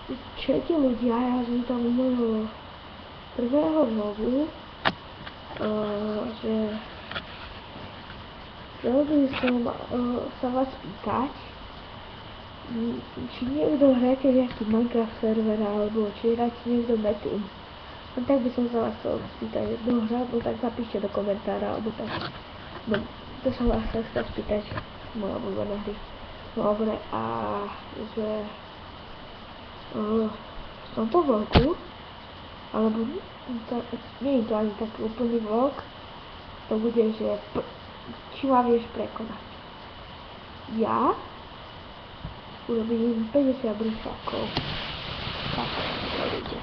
Čujete ľudia, ja vítam u môjho prvého vlogu, že chcel by som sa vás pýtať, či niekto hráte nejaký Minecraft server, alebo či hráte niekto Metin. No tak by som sa vás chcel spýtať, kto hrá, no tak napíšte do komentára, alebo tak. No, to som vás chcel spýtať, moja obľúbená hry. No dobre, a že v tomto vlogu, alebo nie je to ani taký úplný vlog, to bude, že či ma vieš prekonať. Ja urobím 50 brúšakov. Tak, to ide.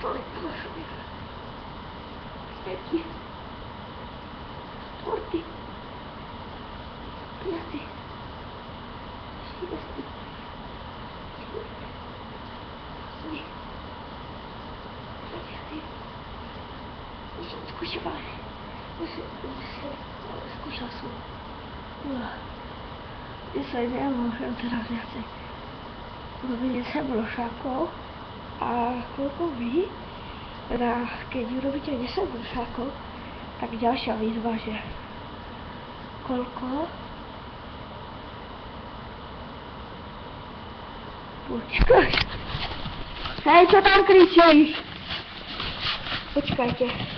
Stolik našli. Svetí. Torty. Piaty. Šiesty. Čtvrtý. Osmý. Deviatý. Už som skúšal. Skúšal som. 10 nemôžem teraz viacej. Urobím 10 brošákov. A koľko vy, teda keď urobíte 10 brúšákov, tak ďalšia výzva, že koľko počkaj, hej, čo tam kričíš? Počkajte.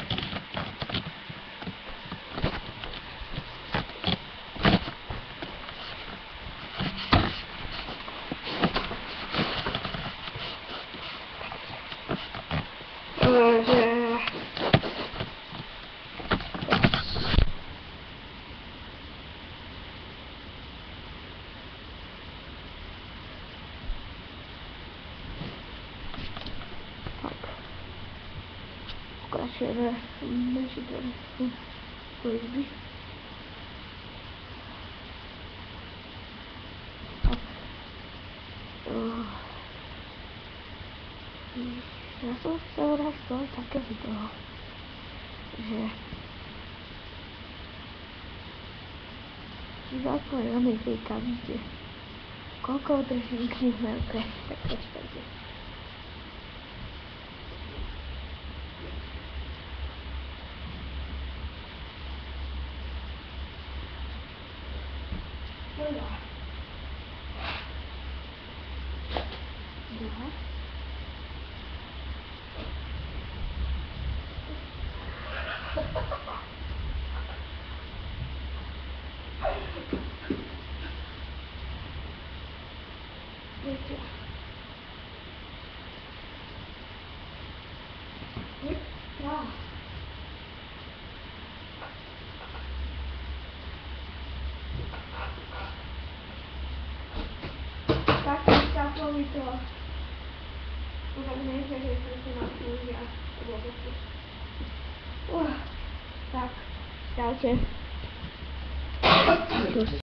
Pokračujeme izby. Ja som chcel raz spraviť také video, že si zatvoríme tej kamite. Koľko držím knižmelke, tak počkajte. Dva. Tak mi to tak nejde, že som sa naslúžia vôbec. Tak, čaute.